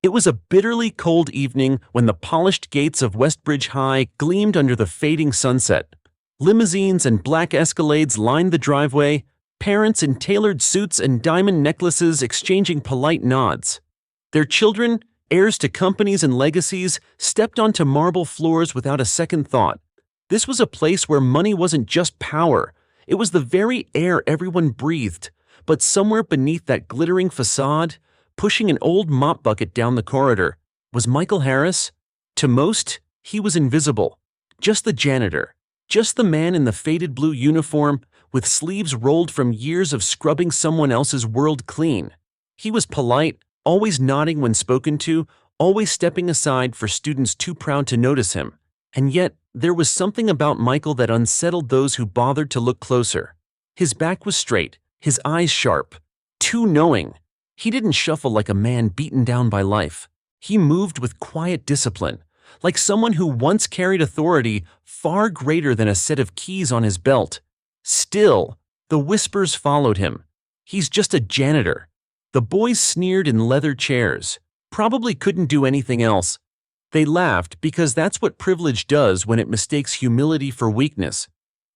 It was a bitterly cold evening when the polished gates of Westbridge High gleamed under the fading sunset. Limousines and black Escalades lined the driveway, parents in tailored suits and diamond necklaces exchanging polite nods. Their children, heirs to companies and legacies, stepped onto marble floors without a second thought. This was a place where money wasn't just power, it was the very air everyone breathed. But somewhere beneath that glittering facade, pushing an old mop bucket down the corridor, was Michael Harris. To most, he was invisible. Just the janitor. Just the man in the faded blue uniform, with sleeves rolled from years of scrubbing someone else's world clean. He was polite, always nodding when spoken to, always stepping aside for students too proud to notice him. And yet, there was something about Michael that unsettled those who bothered to look closer. His back was straight, his eyes sharp, too knowing. He didn't shuffle like a man beaten down by life. He moved with quiet discipline, like someone who once carried authority far greater than a set of keys on his belt. Still, the whispers followed him. He's just a janitor. The boys sneered in leather chairs, probably couldn't do anything else. They laughed because that's what privilege does when it mistakes humility for weakness.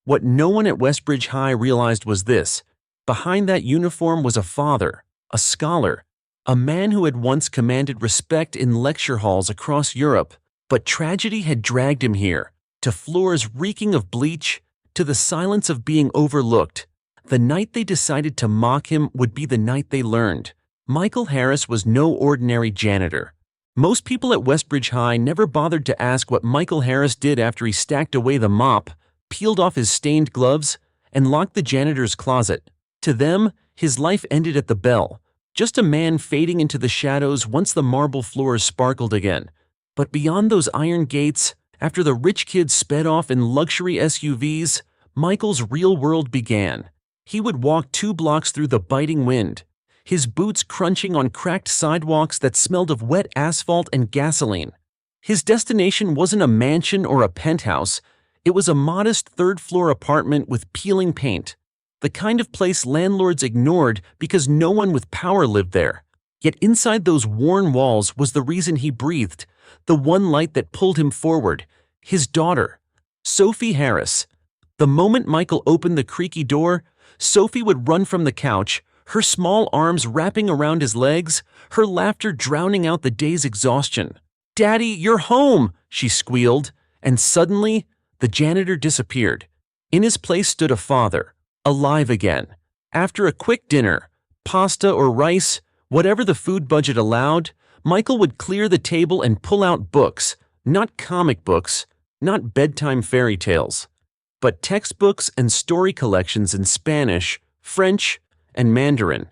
What no one at Westbridge High realized was this: behind that uniform was a father, a scholar, a man who had once commanded respect in lecture halls across Europe, but tragedy had dragged him here, to floors reeking of bleach, to the silence of being overlooked. The night they decided to mock him would be the night they learned. Michael Harris was no ordinary janitor. Most people at Westbridge High never bothered to ask what Michael Harris did after he stacked away the mop, peeled off his stained gloves, and locked the janitor's closet. To them, his life ended at the bell, just a man fading into the shadows once the marble floors sparkled again. But beyond those iron gates, after the rich kids sped off in luxury SUVs, Michael's real world began. He would walk 2 blocks through the biting wind, his boots crunching on cracked sidewalks that smelled of wet asphalt and gasoline. His destination wasn't a mansion or a penthouse, it was a modest 3rd-floor apartment with peeling paint. The kind of place landlords ignored because no one with power lived there. Yet inside those worn walls was the reason he breathed, the one light that pulled him forward: his daughter, Sophie Harris. The moment Michael opened the creaky door, Sophie would run from the couch, her small arms wrapping around his legs, her laughter drowning out the day's exhaustion. "Daddy, you're home!" she squealed, and suddenly, the janitor disappeared. In his place stood a father, alive again. After a quick dinner, pasta or rice, whatever the food budget allowed, Michael would clear the table and pull out books, not comic books, not bedtime fairy tales, but textbooks and story collections in Spanish, French, and Mandarin.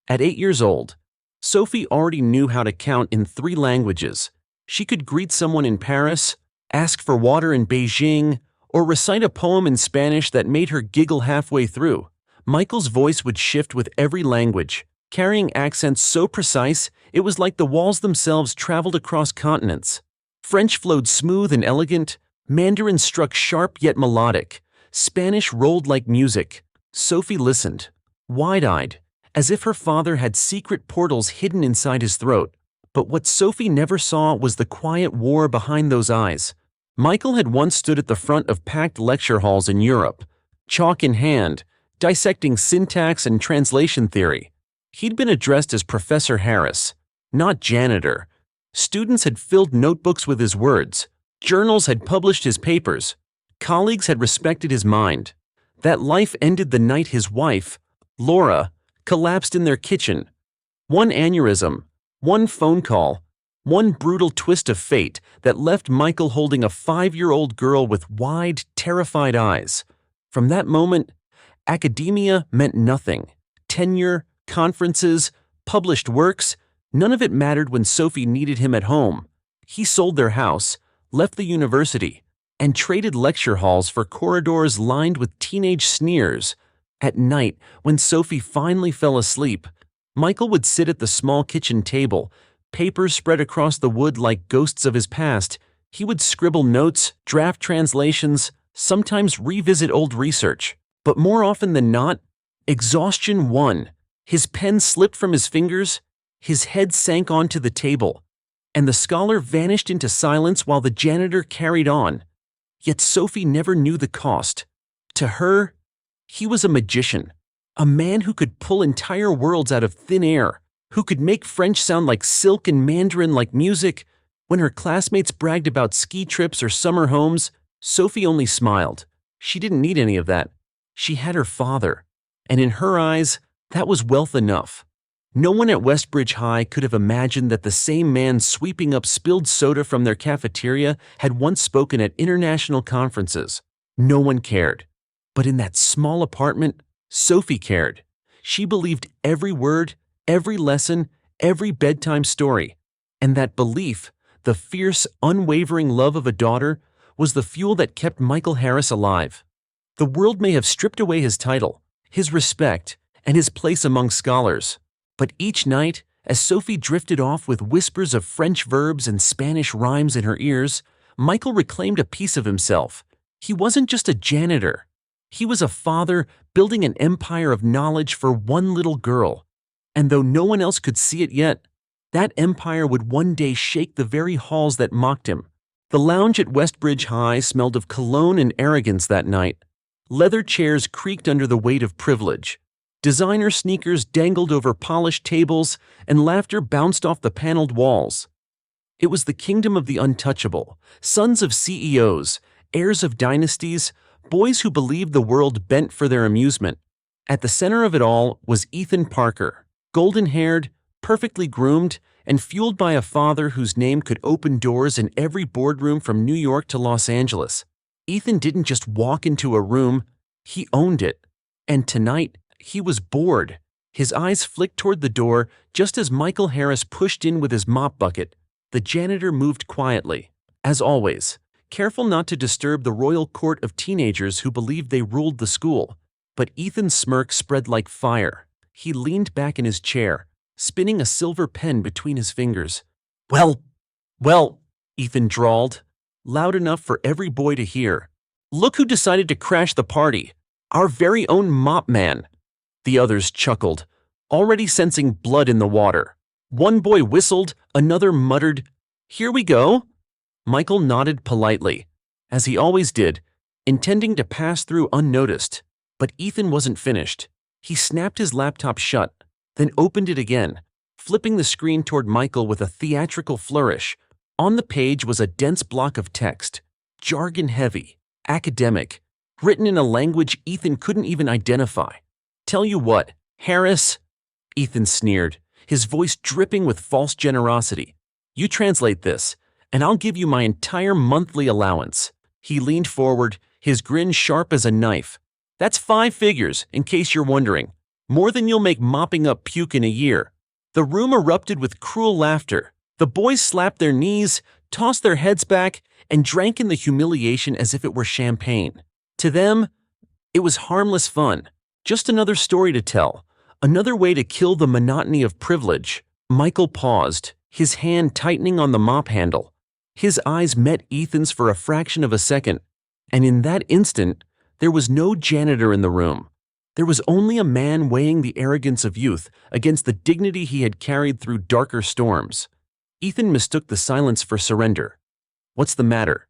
At 8 years old, Sophie already knew how to count in 3 languages. She could greet someone in Paris, ask for water in Beijing, or recite a poem in Spanish that made her giggle halfway through. Michael's voice would shift with every language, carrying accents so precise it was like the walls themselves traveled across continents. French flowed smooth and elegant, Mandarin struck sharp yet melodic, Spanish rolled like music. Sophie listened, wide-eyed, as if her father had secret portals hidden inside his throat. But what Sophie never saw was the quiet war behind those eyes. Michael had once stood at the front of packed lecture halls in Europe, chalk in hand, dissecting syntax and translation theory. He'd been addressed as Professor Harris, not janitor. Students had filled notebooks with his words. Journals had published his papers. Colleagues had respected his mind. That life ended the night his wife, Laura, collapsed in their kitchen. One aneurysm, one phone call, one brutal twist of fate that left Michael holding a 5-year-old girl with wide, terrified eyes. From that moment, academia meant nothing. Tenure, conferences, published works, none of it mattered when Sophie needed him at home. He sold their house, left the university, and traded lecture halls for corridors lined with teenage sneers. At night, when Sophie finally fell asleep, Michael would sit at the small kitchen table, papers spread across the wood like ghosts of his past. He would scribble notes, draft translations, sometimes revisit old research. But more often than not, exhaustion won. His pen slipped from his fingers, his head sank onto the table, And the scholar vanished into silence while the janitor carried on. Yet Sophie never knew the cost. To her, he was a magician, a man who could pull entire worlds out of thin air, who could make French sound like silk and Mandarin like music. When her classmates bragged about ski trips or summer homes, Sophie only smiled. She didn't need any of that. She had her father, and in her eyes, that was wealth enough. No one at Westbridge High could have imagined that the same man sweeping up spilled soda from their cafeteria had once spoken at international conferences. No one cared. But in that small apartment, Sophie cared. She believed every word, every lesson, every bedtime story. And that belief, the fierce, unwavering love of a daughter, was the fuel that kept Michael Harris alive. The world may have stripped away his title, his respect, and his place among scholars. But each night, as Sophie drifted off with whispers of French verbs and Spanish rhymes in her ears, Michael reclaimed a piece of himself. He wasn't just a janitor. He was a father building an empire of knowledge for one little girl. And though no one else could see it yet, that empire would one day shake the very halls that mocked him. The lounge at Westbridge High smelled of cologne and arrogance that night. Leather chairs creaked under the weight of privilege. Designer sneakers dangled over polished tables, and laughter bounced off the paneled walls. It was the kingdom of the untouchable, sons of CEOs, heirs of dynasties, boys who believed the world bent for their amusement. At the center of it all was Ethan Parker, golden-haired, perfectly groomed, and fueled by a father whose name could open doors in every boardroom from New York to Los Angeles. Ethan didn't just walk into a room, he owned it. And tonight, he was bored. His eyes flicked toward the door just as Michael Harris pushed in with his mop bucket. The janitor moved quietly, as always, careful not to disturb the royal court of teenagers who believed they ruled the school. But Ethan's smirk spread like fire. He leaned back in his chair, spinning a silver pen between his fingers. Well, Ethan drawled, loud enough for every boy to hear. Look who decided to crash the party. Our very own mop man. The others chuckled, already sensing blood in the water. One boy whistled, another muttered, "Here we go." Michael nodded politely, as he always did, intending to pass through unnoticed. But Ethan wasn't finished. He snapped his laptop shut, then opened it again, flipping the screen toward Michael with a theatrical flourish. On the page was a dense block of text, jargon-heavy, academic, written in a language Ethan couldn't even identify. "Tell you what, Harris," Ethan sneered, his voice dripping with false generosity. "You translate this, and I'll give you my entire monthly allowance." He leaned forward, his grin sharp as a knife. "That's 5 figures, in case you're wondering. More than you'll make mopping up puke in a year." The room erupted with cruel laughter. The boys slapped their knees, tossed their heads back, and drank in the humiliation as if it were champagne. To them, it was harmless fun. Just another story to tell, another way to kill the monotony of privilege. Michael paused, his hand tightening on the mop handle. His eyes met Ethan's for a fraction of a second, and in that instant, there was no janitor in the room. There was only a man weighing the arrogance of youth against the dignity he had carried through darker storms. Ethan mistook the silence for surrender. "What's the matter?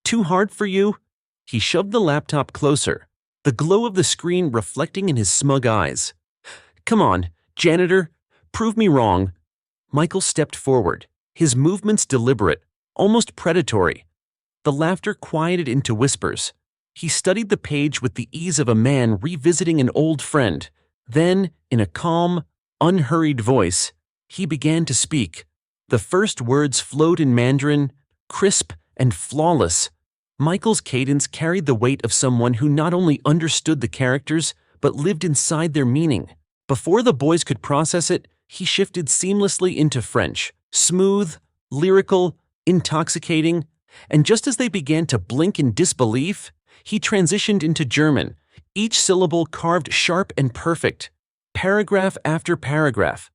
Too hard for you?" He shoved the laptop closer, the glow of the screen reflecting in his smug eyes. "Come on, janitor, prove me wrong." Michael stepped forward, his movements deliberate, almost predatory. The laughter quieted into whispers. He studied the page with the ease of a man revisiting an old friend. Then, in a calm, unhurried voice, he began to speak. The first words flowed in Mandarin, crisp and flawless. Michael's cadence carried the weight of someone who not only understood the characters, but lived inside their meaning. Before the boys could process it, he shifted seamlessly into French, smooth, lyrical, intoxicating, and just as they began to blink in disbelief, he transitioned into German, each syllable carved sharp and perfect, paragraph after paragraph.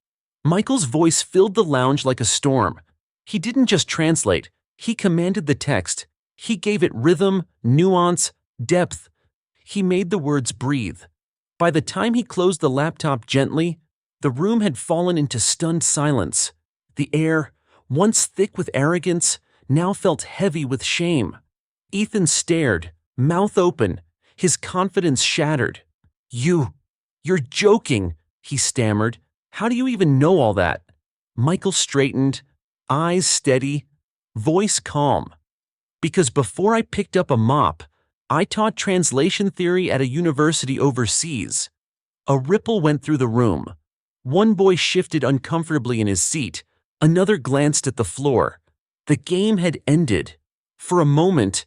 Michael's voice filled the lounge like a storm. He didn't just translate, he commanded the text. He gave it rhythm, nuance, depth. He made the words breathe. By the time he closed the laptop gently, the room had fallen into stunned silence. The air, once thick with arrogance, now felt heavy with shame. Ethan stared, mouth open, his confidence shattered. You're joking, he stammered. How do you even know all that? Michael straightened, eyes steady, voice calm. Because before I picked up a mop, I taught translation theory at a university overseas. A ripple went through the room. One boy shifted uncomfortably in his seat, another glanced at the floor. The game had ended. For a moment,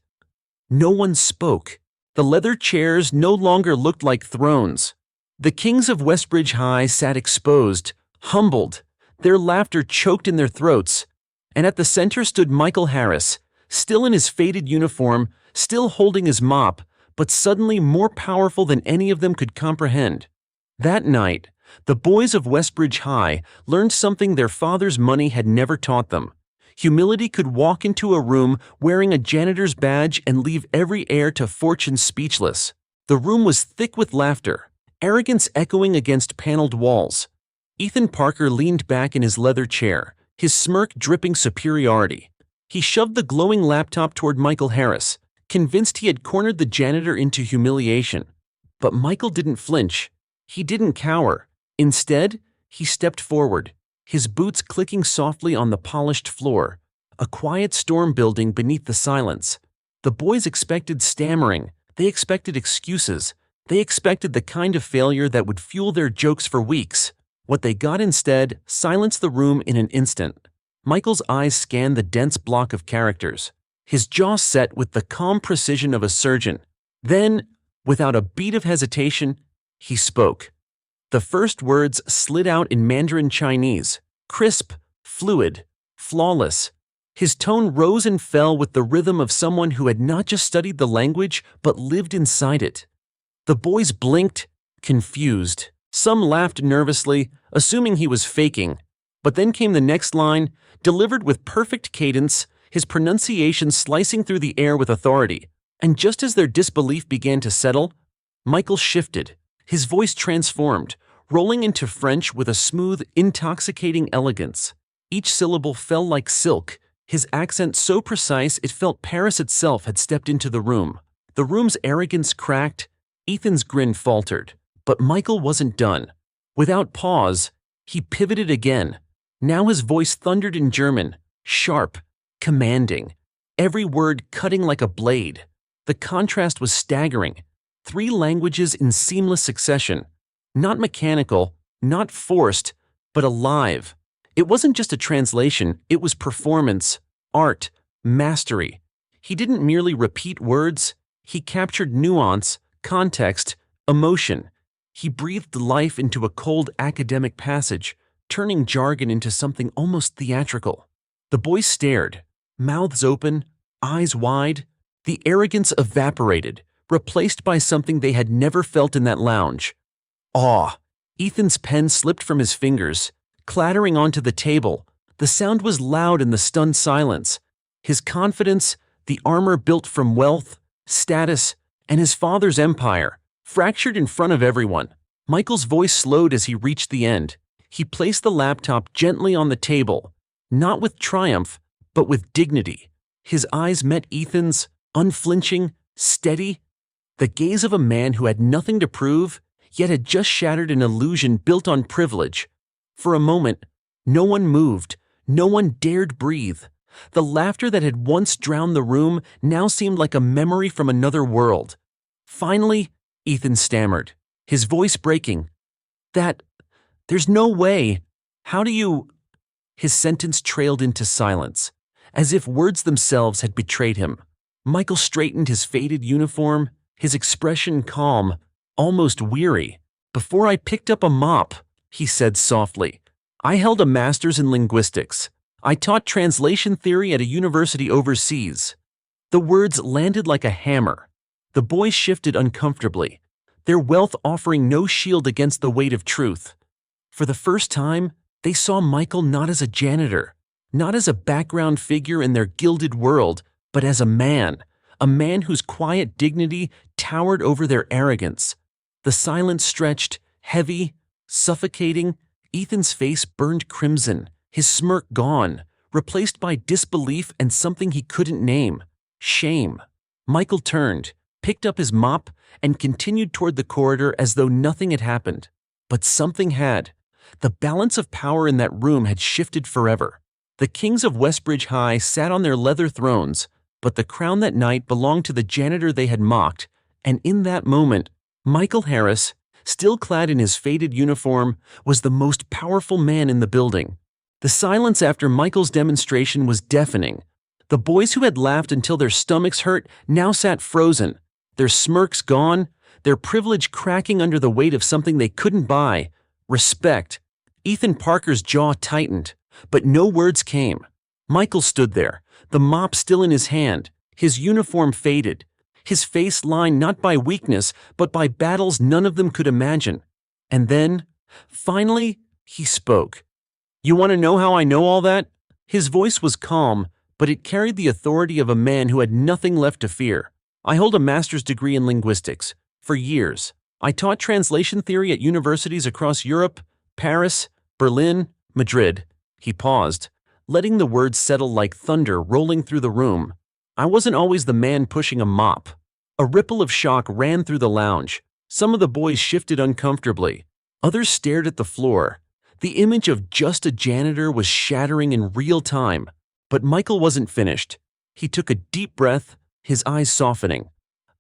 no one spoke. The leather chairs no longer looked like thrones. The kings of Westbridge High sat exposed, humbled, their laughter choked in their throats, and at the center stood Michael Harris, still in his faded uniform, still holding his mop, but suddenly more powerful than any of them could comprehend. That night, the boys of Westbridge High learned something their father's money had never taught them. Humility could walk into a room wearing a janitor's badge and leave every heir to fortune speechless. The room was thick with laughter, arrogance echoing against paneled walls. Ethan Parker leaned back in his leather chair, his smirk dripping superiority. He shoved the glowing laptop toward Michael Harris, convinced he had cornered the janitor into humiliation. But Michael didn't flinch. He didn't cower. Instead, he stepped forward, his boots clicking softly on the polished floor, a quiet storm building beneath the silence. The boys expected stammering. They expected excuses. They expected the kind of failure that would fuel their jokes for weeks. What they got instead silenced the room in an instant. Michael's eyes scanned the dense block of characters, his jaw set with the calm precision of a surgeon. Then, without a beat of hesitation, he spoke. The first words slid out in Mandarin Chinese, crisp, fluid, flawless. His tone rose and fell with the rhythm of someone who had not just studied the language, but lived inside it. The boys blinked, confused. Some laughed nervously, assuming he was faking. But then came the next line, delivered with perfect cadence, his pronunciation slicing through the air with authority. And just as their disbelief began to settle, Michael shifted. His voice transformed, rolling into French with a smooth, intoxicating elegance. Each syllable fell like silk, his accent so precise it felt Paris itself had stepped into the room. The room's arrogance cracked, Ethan's grin faltered. But Michael wasn't done. Without pause, he pivoted again. Now his voice thundered in German, sharp, commanding, every word cutting like a blade. The contrast was staggering. 3 languages in seamless succession. Not mechanical, not forced, but alive. It wasn't just a translation, it was performance, art, mastery. He didn't merely repeat words, he captured nuance, context, emotion. He breathed life into a cold academic passage, turning jargon into something almost theatrical. The boys stared, mouths open, eyes wide. The arrogance evaporated, replaced by something they had never felt in that lounge. Awe. Ethan's pen slipped from his fingers, clattering onto the table. The sound was loud in the stunned silence. His confidence, the armor built from wealth, status, and his father's empire, fractured in front of everyone. Michael's voice slowed as he reached the end. He placed the laptop gently on the table, not with triumph, but with dignity. His eyes met Ethan's, unflinching, steady, the gaze of a man who had nothing to prove, yet had just shattered an illusion built on privilege. For a moment, no one moved, no one dared breathe. The laughter that had once drowned the room now seemed like a memory from another world. Finally, Ethan stammered, his voice breaking. There's no way. How do you... His sentence trailed into silence, as if words themselves had betrayed him. Michael straightened his faded uniform, his expression calm, almost weary. Before I picked up a mop, he said softly, I held a master's in linguistics. I taught translation theory at a university overseas. The words landed like a hammer. The boys shifted uncomfortably, their wealth offering no shield against the weight of truth. For the first time, they saw Michael not as a janitor, not as a background figure in their gilded world, but as a man whose quiet dignity towered over their arrogance. The silence stretched, heavy, suffocating. Ethan's face burned crimson, his smirk gone, replaced by disbelief and something he couldn't name: shame. Michael turned, picked up his mop, and continued toward the corridor as though nothing had happened. But something had. The balance of power in that room had shifted forever. The kings of Westbridge High sat on their leather thrones, but the crown that night belonged to the janitor they had mocked, and in that moment, Michael Harris, still clad in his faded uniform, was the most powerful man in the building. The silence after Michael's demonstration was deafening. The boys who had laughed until their stomachs hurt now sat frozen, their smirks gone, their privilege cracking under the weight of something they couldn't buy: respect. Ethan Parker's jaw tightened, but no words came. Michael stood there, the mop still in his hand, his uniform faded, his face lined not by weakness but by battles none of them could imagine. And then, finally, he spoke. "You want to know how I know all that?" His voice was calm, but it carried the authority of a man who had nothing left to fear. "I hold a master's degree in linguistics. For years, I taught translation theory at universities across Europe, Paris, Berlin, Madrid." He paused, letting the words settle like thunder rolling through the room. "I wasn't always the man pushing a mop." A ripple of shock ran through the lounge. Some of the boys shifted uncomfortably. Others stared at the floor. The image of just a janitor was shattering in real time. But Michael wasn't finished. He took a deep breath, his eyes softening.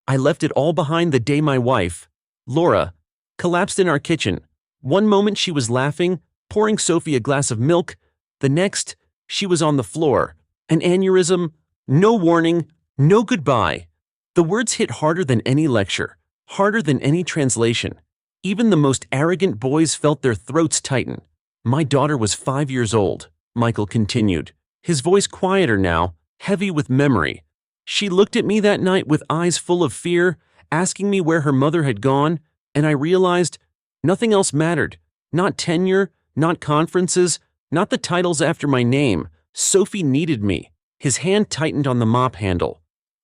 "I left it all behind the day my wife, Laura, collapsed in our kitchen. One moment she was laughing, pouring Sophie a glass of milk. The next, she was on the floor. An aneurysm, no warning, no goodbye." The words hit harder than any lecture, harder than any translation. Even the most arrogant boys felt their throats tighten. "My daughter was 5 years old," Michael continued, his voice quieter now, heavy with memory. "She looked at me that night with eyes full of fear, asking me where her mother had gone, and I realized nothing else mattered. Not tenure, not conferences, not the titles after my name. Sophie needed me." His hand tightened on the mop handle.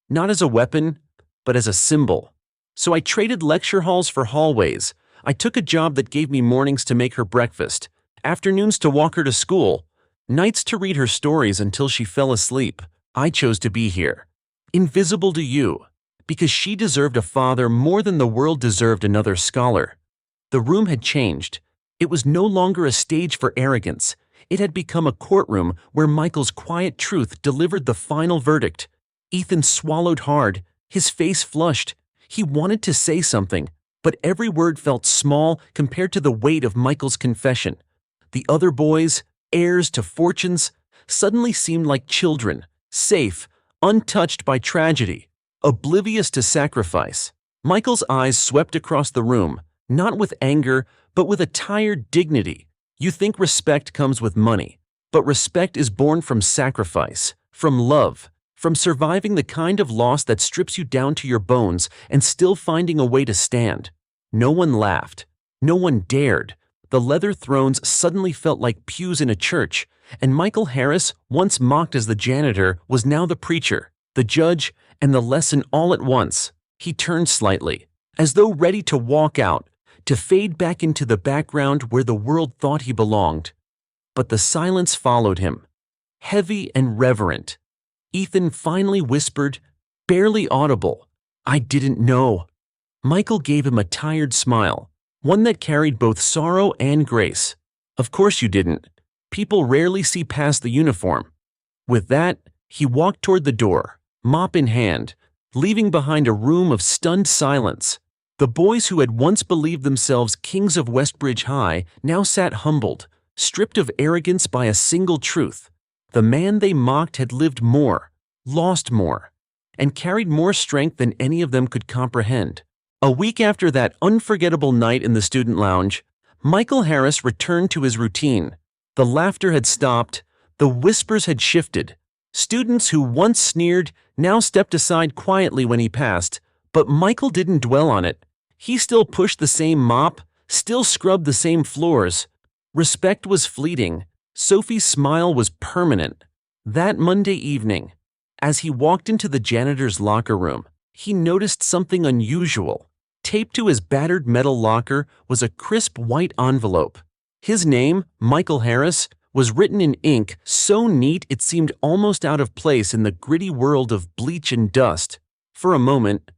"Not as a weapon, but as a symbol. So I traded lecture halls for hallways. I took a job that gave me mornings to make her breakfast, afternoons to walk her to school, nights to read her stories until she fell asleep. I chose to be here, invisible to you, because she deserved a father more than the world deserved another scholar." The room had changed. It was no longer a stage for arrogance. It had become a courtroom where Michael's quiet truth delivered the final verdict. Ethan swallowed hard, his face flushed. He wanted to say something, but every word felt small compared to the weight of Michael's confession. The other boys, heirs to fortunes, suddenly seemed like children, safe, untouched by tragedy, oblivious to sacrifice. Michael's eyes swept across the room, not with anger, but with a tired dignity. You think respect comes with money, but respect is born from sacrifice, from love, from surviving the kind of loss that strips you down to your bones and still finding a way to stand. No one laughed. No one dared. The leather thrones suddenly felt like pews in a church, and Michael Harris, once mocked as the janitor, was now the preacher, the judge, and the lesson all at once. He turned slightly, as though ready to walk out, to fade back into the background where the world thought he belonged. But the silence followed him, heavy and reverent. Ethan finally whispered, barely audible, "I didn't know." Michael gave him a tired smile, one that carried both sorrow and grace. "Of course you didn't. People rarely see past the uniform." With that, he walked toward the door, mop in hand, leaving behind a room of stunned silence. The boys who had once believed themselves kings of Westbridge High now sat humbled, stripped of arrogance by a single truth. The man they mocked had lived more, lost more, and carried more strength than any of them could comprehend. A week after that unforgettable night in the student lounge, Michael Harris returned to his routine. The laughter had stopped, the whispers had shifted. Students who once sneered now stepped aside quietly when he passed, but Michael didn't dwell on it. He still pushed the same mop, still scrubbed the same floors. Respect was fleeting. Sophie's smile was permanent. That Monday evening, as he walked into the janitor's locker room, he noticed something unusual. Taped to his battered metal locker was a crisp white envelope. His name, Michael Harris, was written in ink so neat it seemed almost out of place in the gritty world of bleach and dust. For a moment,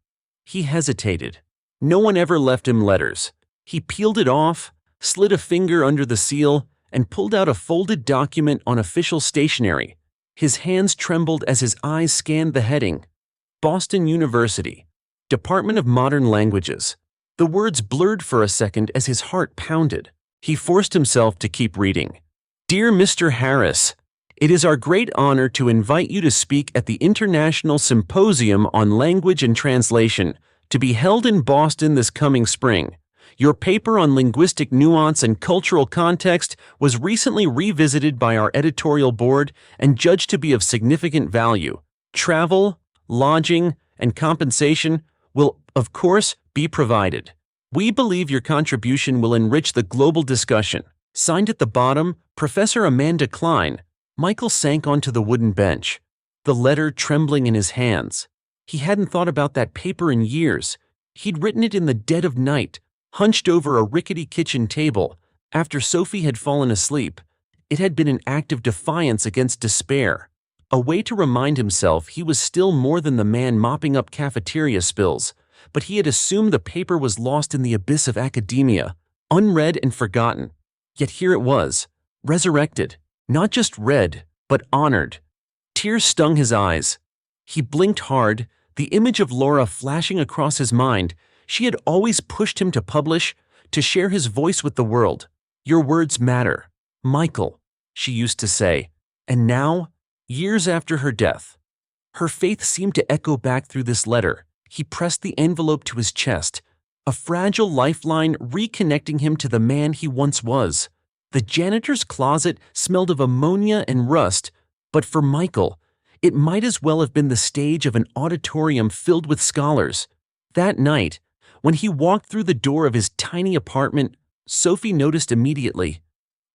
he hesitated. No one ever left him letters. He peeled it off, slid a finger under the seal, and pulled out a folded document on official stationery. His hands trembled as his eyes scanned the heading. Boston University, Department of Modern Languages. The words blurred for a second as his heart pounded. He forced himself to keep reading. Dear Mr. Harris, it is our great honor to invite you to speak at the International Symposium on Language and Translation, to be held in Boston this coming spring. Your paper on linguistic nuance and cultural context was recently revisited by our editorial board and judged to be of significant value. Travel, lodging, and compensation will, of course, be provided. We believe your contribution will enrich the global discussion. Signed at the bottom, Professor Amanda Klein. Michael sank onto the wooden bench, the letter trembling in his hands. He hadn't thought about that paper in years. He'd written it in the dead of night, hunched over a rickety kitchen table, after Sophie had fallen asleep. It had been an act of defiance against despair, a way to remind himself he was still more than the man mopping up cafeteria spills, but he had assumed the paper was lost in the abyss of academia, unread and forgotten. Yet here it was, resurrected, not just read, but honored. Tears stung his eyes. He blinked hard, the image of Laura flashing across his mind. She had always pushed him to publish, to share his voice with the world. Your words matter, Michael, she used to say. And now, years after her death, her faith seemed to echo back through this letter. He pressed the envelope to his chest, a fragile lifeline reconnecting him to the man he once was. The janitor's closet smelled of ammonia and rust, but for Michael, it might as well have been the stage of an auditorium filled with scholars. That night, when he walked through the door of his tiny apartment, Sophie noticed immediately.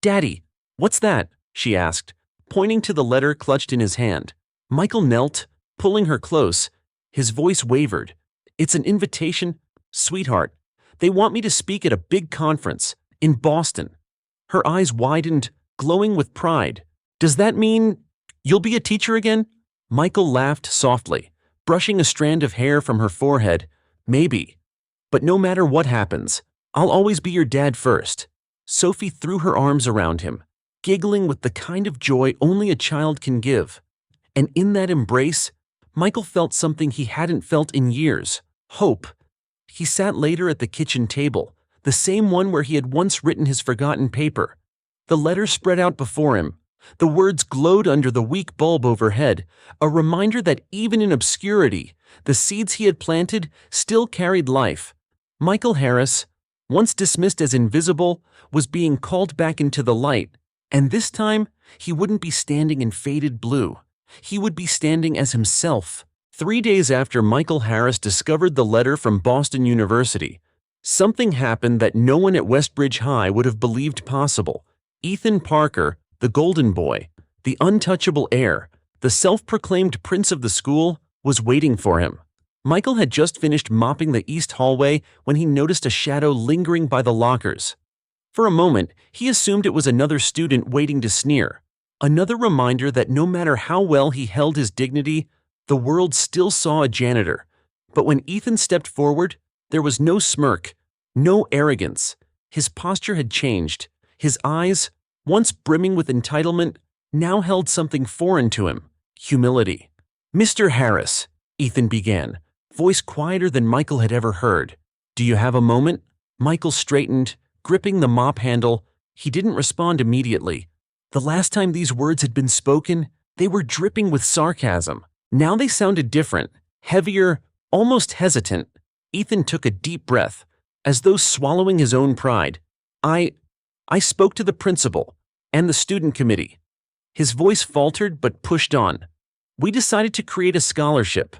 "Daddy, what's that?" she asked, pointing to the letter clutched in his hand. Michael knelt, pulling her close. His voice wavered. "It's an invitation, sweetheart. They want me to speak at a big conference in Boston." Her eyes widened, glowing with pride. "Does that mean you'll be a teacher again?" Michael laughed softly, brushing a strand of hair from her forehead. "Maybe. But no matter what happens, I'll always be your dad first." Sophie threw her arms around him, giggling with the kind of joy only a child can give. And in that embrace, Michael felt something he hadn't felt in years: hope. He sat later at the kitchen table, the same one where he had once written his forgotten paper. The letter spread out before him. The words glowed under the weak bulb overhead, a reminder that even in obscurity, the seeds he had planted still carried life. Michael Harris, once dismissed as invisible, was being called back into the light, and this time he wouldn't be standing in faded blue. He would be standing as himself. 3 days after Michael Harris discovered the letter from Boston University, something happened that no one at Westbridge High would have believed possible. Ethan Parker, the golden boy, the untouchable heir, the self-proclaimed prince of the school, was waiting for him. Michael had just finished mopping the east hallway when he noticed a shadow lingering by the lockers. For a moment, he assumed it was another student waiting to sneer, another reminder that no matter how well he held his dignity, the world still saw a janitor. But when Ethan stepped forward, there was no smirk, no arrogance. His posture had changed. His eyes, once brimming with entitlement, now held something foreign to him: humility. "Mr. Harris," Ethan began, voice quieter than Michael had ever heard. "Do you have a moment?" Michael straightened, gripping the mop handle. He didn't respond immediately. The last time these words had been spoken, they were dripping with sarcasm. Now they sounded different, heavier, almost hesitant. Ethan took a deep breath, as though swallowing his own pride. I spoke to the principal and the student committee." His voice faltered but pushed on. "We decided to create a scholarship.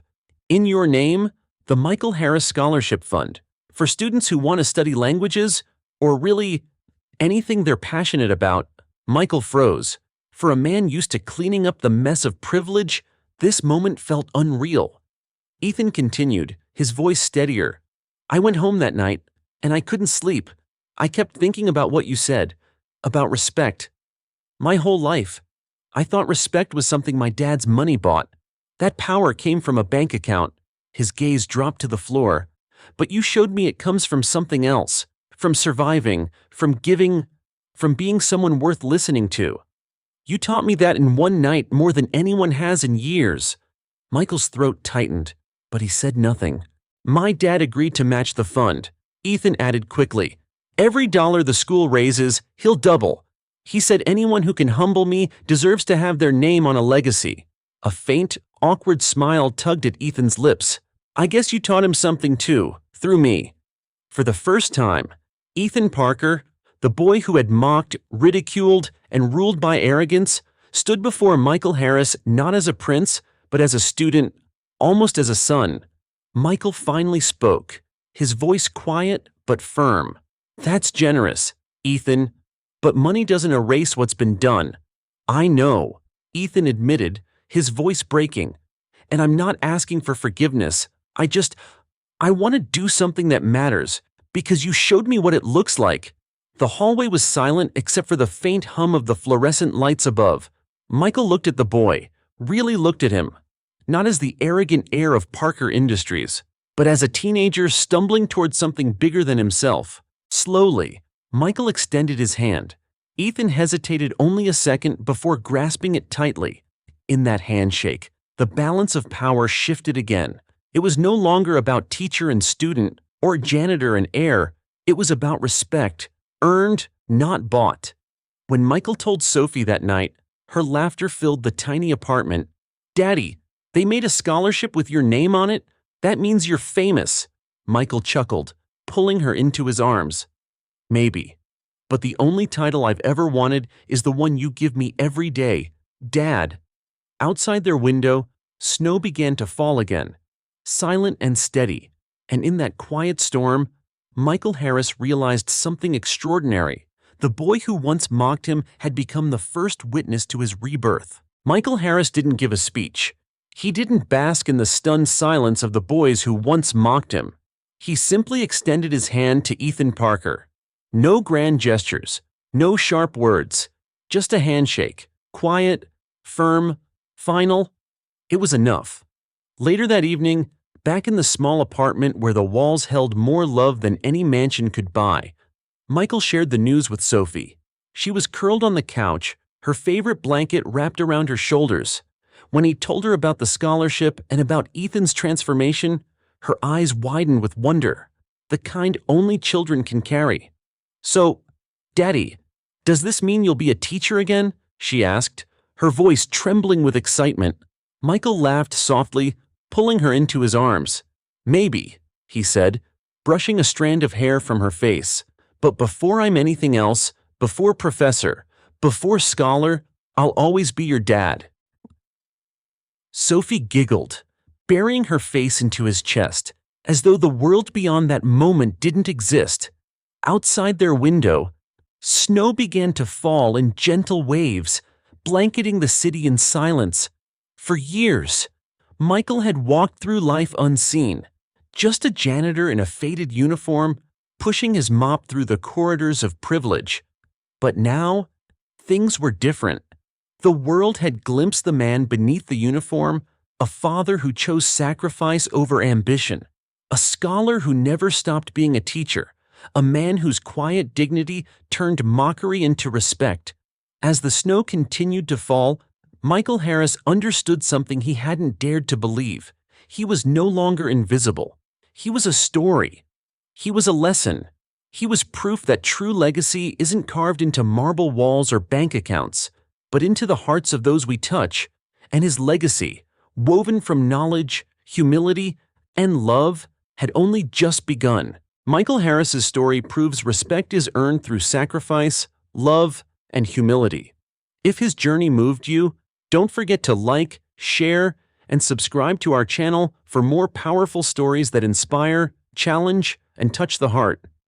In your name, the Michael Harris Scholarship Fund, for students who want to study languages, or really anything they're passionate about." Michael froze. For a man used to cleaning up the mess of privilege, this moment felt unreal. Ethan continued, his voice steadier. "I went home that night, and I couldn't sleep. I kept thinking about what you said, about respect. My whole life. I thought respect was something my dad's money bought. That power came from a bank account. His gaze dropped to the floor. But you showed me it comes from something else. From surviving, from giving, from being someone worth listening to. You taught me that in one night more than anyone has in years. Michael's throat tightened, but he said nothing. My dad agreed to match the fund. Ethan added quickly. Every dollar the school raises, he'll double. He said anyone who can humble me deserves to have their name on a legacy. A faint, awkward smile tugged at Ethan's lips. I guess you taught him something too, through me. For the first time, Ethan Parker, the boy who had mocked, ridiculed, and ruled by arrogance, stood before Michael Harris not as a prince, but as a student, almost as a son. Michael finally spoke, his voice quiet but firm. That's generous, Ethan, but money doesn't erase what's been done. I know, Ethan admitted, his voice breaking. And I'm not asking for forgiveness. I want to do something that matters, because you showed me what it looks like. The hallway was silent except for the faint hum of the fluorescent lights above. Michael looked at the boy, really looked at him, not as the arrogant heir of Parker Industries, but as a teenager stumbling towards something bigger than himself. Slowly, Michael extended his hand. Ethan hesitated only a second before grasping it tightly. In that handshake, the balance of power shifted again. It was no longer about teacher and student, or janitor and heir. It was about respect, earned, not bought. When Michael told Sophie that night, her laughter filled the tiny apartment. Daddy, they made a scholarship with your name on it? That means you're famous. Michael chuckled, pulling her into his arms. Maybe. But the only title I've ever wanted is the one you give me every day, Dad. Outside their window, snow began to fall again, silent and steady, and in that quiet storm, Michael Harris realized something extraordinary. The boy who once mocked him had become the first witness to his rebirth. Michael Harris didn't give a speech. He didn't bask in the stunned silence of the boys who once mocked him. He simply extended his hand to Ethan Parker. No grand gestures, no sharp words, just a handshake, quiet, firm, final. It was enough. Later that evening, back in the small apartment where the walls held more love than any mansion could buy, Michael shared the news with Sophie. She was curled on the couch, her favorite blanket wrapped around her shoulders. When he told her about the scholarship and about Ethan's transformation, her eyes widened with wonder, the kind only children can carry. So, Daddy, does this mean you'll be a teacher again? She asked, her voice trembling with excitement. Michael laughed softly, pulling her into his arms. Maybe, he said, brushing a strand of hair from her face. But before I'm anything else, before professor, before scholar, I'll always be your dad. Sophie giggled, burying her face into his chest, as though the world beyond that moment didn't exist. Outside their window, snow began to fall in gentle waves, blanketing the city in silence. For years, Michael had walked through life unseen, just a janitor in a faded uniform, pushing his mop through the corridors of privilege. But now, things were different. The world had glimpsed the man beneath the uniform, a father who chose sacrifice over ambition, a scholar who never stopped being a teacher, a man whose quiet dignity turned mockery into respect. As the snow continued to fall, Michael Harris understood something he hadn't dared to believe. He was no longer invisible. He was a story. He was a lesson. He was proof that true legacy isn't carved into marble walls or bank accounts, but into the hearts of those we touch. And his legacy, woven from knowledge, humility, and love, had only just begun. Michael Harris's story proves respect is earned through sacrifice, love, and humility. If his journey moved you, don't forget to like, share, and subscribe to our channel for more powerful stories that inspire, challenge, and touch the heart.